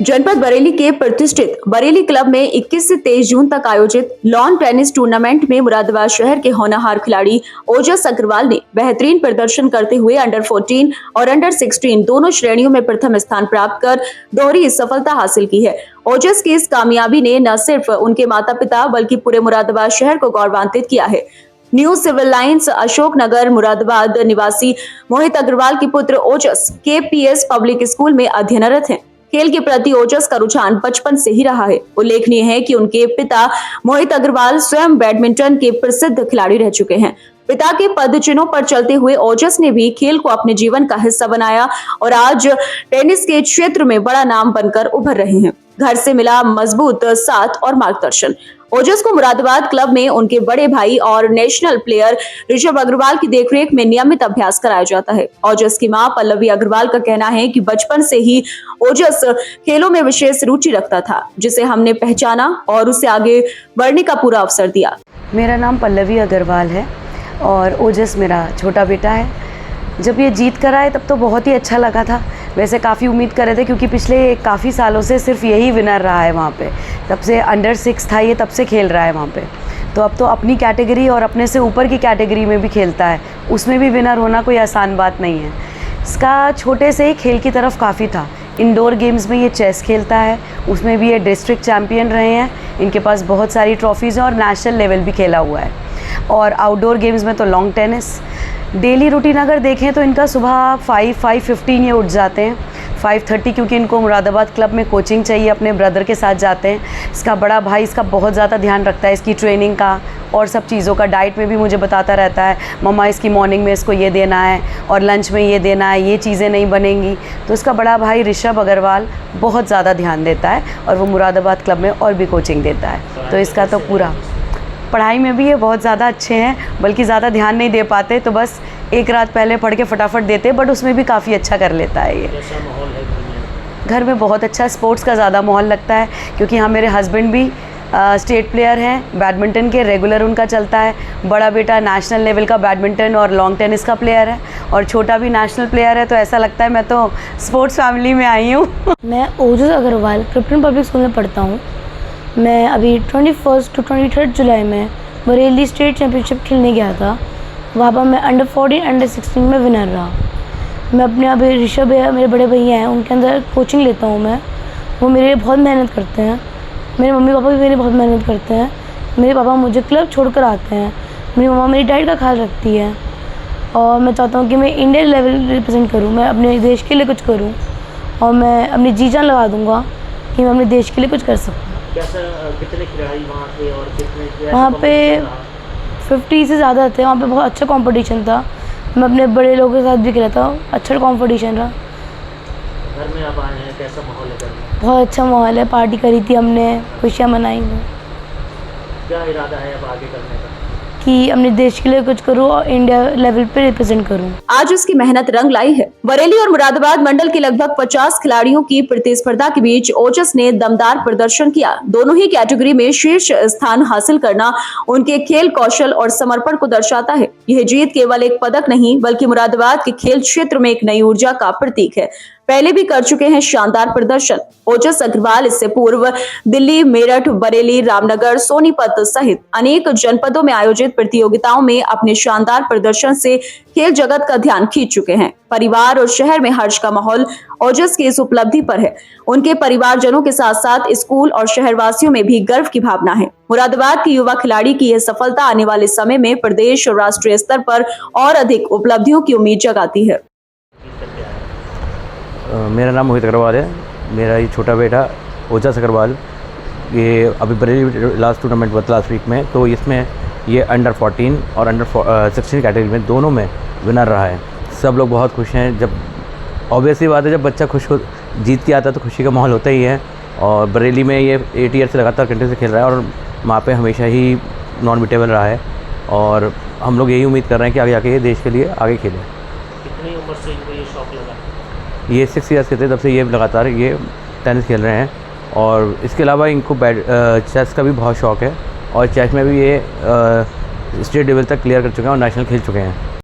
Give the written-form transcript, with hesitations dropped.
जनपद बरेली के प्रतिष्ठित बरेली क्लब में 21 से 23 जून तक आयोजित लॉन टेनिस टूर्नामेंट में मुरादाबाद शहर के होनहार खिलाड़ी ओजस अग्रवाल ने बेहतरीन प्रदर्शन करते हुए अंडर 14 और अंडर 16 दोनों श्रेणियों में प्रथम स्थान प्राप्त कर दोहरी सफलता हासिल की है। ओजस की इस कामयाबी ने न सिर्फ उनके माता पिता बल्कि पूरे मुरादाबाद शहर को गौरवान्वित किया है। New civil lines Ashok Nagar Moradabad निवासी मोहित अग्रवाल के पुत्र ओजस KPS पब्लिक स्कूल में अध्ययनरत हैं। खेल के प्रति ओजस का रुझान बचपन से ही रहा है। उल्लेखनीय है कि उनके पिता मोहित अग्रवाल स्वयं बैडमिंटन के प्रसिद्ध खिलाड़ी रह चुके हैं। पिता के पद चिन्हों पर चलते हुए ओजस ने भी खेल को अपने जीवन का हिस्सा बनाया और आज टेनिस के क्षेत्र में बड़ा नाम बनकर उभर रहे हैं। घर से मिला मजबूत साथ और मार्गदर्शन। ओजस को मुरादाबाद क्लब में उनके बड़े भाई और नेशनल प्लेयर ऋषभ अग्रवाल की देखरेख में नियमित अभ्यास कराया जाता है। ओजस की मां पल्लवी अग्रवाल का कहना है कि बचपन से ही ओजस खेलों में विशेष रुचि रखता था, जिसे हमने पहचाना और उसे आगे बढ़ने का पूरा अवसर दिया। मेरा नाम पल्लवी अग्रवाल है और ओजस मेरा छोटा बेटा है। जब ये जीत कर आए तब तो बहुत ही अच्छा लगा था। वैसे काफ़ी उम्मीद कर रहे थे क्योंकि पिछले काफ़ी सालों से सिर्फ यही विनर रहा है वहाँ पे। तब से अंडर 6 था ये, तब से खेल रहा है वहाँ पे। तो अब तो अपनी कैटेगरी और अपने से ऊपर की कैटेगरी में भी खेलता है, उसमें भी विनर होना कोई आसान बात नहीं है। इसका छोटे से ही खेल की तरफ काफ़ी था। इंडोर गेम्स में ये चेस खेलता है, उसमें भी ये डिस्ट्रिक्ट चैम्पियन रहे हैं। इनके पास बहुत सारी ट्रॉफीज़ हैं और नेशनल लेवल भी खेला हुआ है। और आउटडोर गेम्स में तो लॉन्ग टेनिस। डेली रूटीन अगर देखें तो इनका सुबह 5:15 ये उठ जाते हैं, 5:30 क्योंकि इनको मुरादाबाद क्लब में कोचिंग चाहिए, अपने ब्रदर के साथ जाते हैं। इसका बड़ा भाई इसका बहुत ज़्यादा ध्यान रखता है, इसकी ट्रेनिंग का और सब चीज़ों का। डाइट में भी मुझे बताता रहता है, मम्मा इसकी मॉर्निंग में इसको ये देना है और लंच में ये देना है, ये चीज़ें नहीं बनेंगी। तो इसका बड़ा भाई ऋषभ अग्रवाल बहुत ज़्यादा ध्यान देता है और वो मुरादाबाद क्लब में और भी कोचिंग देता है। तो इसका तो पूरा पढ़ाई में भी ये बहुत ज़्यादा अच्छे हैं, बल्कि ज़्यादा ध्यान नहीं दे पाते तो बस एक रात पहले पढ़ के फटाफट देते, बट उसमें भी काफ़ी अच्छा कर लेता है ये। कैसा माहौल है घर में बहुत अच्छा स्पोर्ट्स का ज़्यादा माहौल लगता है क्योंकि यहाँ मेरे हस्बैंड भी स्टेट प्लेयर हैं, बैडमिंटन के रेगुलर उनका चलता है। बड़ा बेटा नेशनल लेवल का बैडमिंटन और लॉन्ग टेनिस का प्लेयर है और छोटा भी नेशनल प्लेयर है। तो ऐसा लगता है मैं तो स्पोर्ट्स फैमिली में आई हूँ। मैं ओजस अग्रवाल क्रिप्टन पब्लिक स्कूल में पढ़ता हूँ। मैं अभी 21 to 23 जुलाई में बरेली स्टेट चैम्पियनशिप खेलने गया था। वहाँ पर मैं अंडर 14 अंडर 16 में विनर रहा। मैं अपने अभी ऋषभ भैया मेरे बड़े भैया हैं, उनके अंदर कोचिंग लेता हूँ मैं। वो मेरे लिए बहुत मेहनत करते हैं। मेरे मम्मी पापा भी मेरे बहुत मेहनत करते हैं। मेरे पापा मुझे क्लब छोड़कर आते हैं। मेरी मम्मा मेरी डाइट का ख्याल रखती है और मैं चाहता हूँ कि मैं इंडियन लेवल रिप्रेजेंट करूँ, मैं अपने देश के लिए कुछ करूँ और मैं अपनी जी जान लगा दूँगा कि मैं अपने देश के लिए कुछ कर सकूँ। कितने खिलाड़ी वहाँ थे और कितने वहाँ पे 50 से ज़्यादा थे। वहाँ पे बहुत अच्छा कंपटीशन था। मैं अपने बड़े लोगों के साथ भी खेला था, अच्छा कंपटीशन रहा। घर में आप आए हैं, कैसा माहौल है घर में? बहुत अच्छा माहौल है। पार्टी करी थी हमने, खुशियाँ मनाई। क्या इरादा है अब आगे करने का? कि अपने देश के लिए कुछ करूँ और इंडिया लेवल पे रिप्रेजेंट करूँ। आज उसकी मेहनत रंग लाई है। बरेली और मुरादाबाद मंडल के लगभग 50 खिलाड़ियों की प्रतिस्पर्धा के बीच ओजस ने दमदार प्रदर्शन किया। दोनों ही कैटेगरी में शीर्ष स्थान हासिल करना उनके खेल कौशल और समर्पण को दर्शाता है। यह जीत केवल एक पदक नहीं बल्कि मुरादाबाद के खेल क्षेत्र में एक नई ऊर्जा का प्रतीक है। पहले भी कर चुके हैं शानदार प्रदर्शन। ओजस अग्रवाल इससे पूर्व दिल्ली, मेरठ, बरेली, रामनगर, सोनीपत सहित अनेक जनपदों में आयोजित प्रतियोगिताओं में अपने शानदार प्रदर्शन से खेल जगत का ध्यान खींच चुके हैं। परिवार और शहर में हर्ष का माहौल ओजस की इस उपलब्धि पर है। उनके परिवारजनों के साथ साथ स्कूल और शहरवासियों में भी गर्व की भावना है। मुरादाबाद के युवा खिलाड़ी की यह सफलता आने वाले समय में प्रदेश और राष्ट्रीय स्तर पर और अधिक उपलब्धियों की उम्मीद जगाती है। मेरा नाम मोहित अग्रवाल है। मेरा ये छोटा बेटा ओजस अग्रवाल, ये अभी बरेली लास्ट टूर्नामेंट हुआ लास्ट वीक में, तो इसमें ये अंडर 14 और अंडर 16 कैटेगरी में दोनों में विनर रहा है। सब लोग बहुत खुश हैं। जब ऑब्वियसली बात है, जब बच्चा खुश हो जीत के आता है तो खुशी का माहौल होता ही है। और बरेली में ये 8 ईयर से लगातार कंटिन्यू से खेल रहा है और वहाँ पे हमेशा ही नॉन बीटेबल रहा है और हम लोग यही उम्मीद कर रहे हैं कि आगे जाके ये देश के लिए आगे खेले। कितनी उम्र से इनको ये शौक लगा? ये 6 ईयर्स के थे, तब से ये लगातार ये टेनिस खेल रहे हैं। और इसके अलावा इनको चेस का भी बहुत शौक़ है और चेस में भी ये स्टेट लेवल तक क्लियर कर चुके हैं और नेशनल खेल चुके हैं।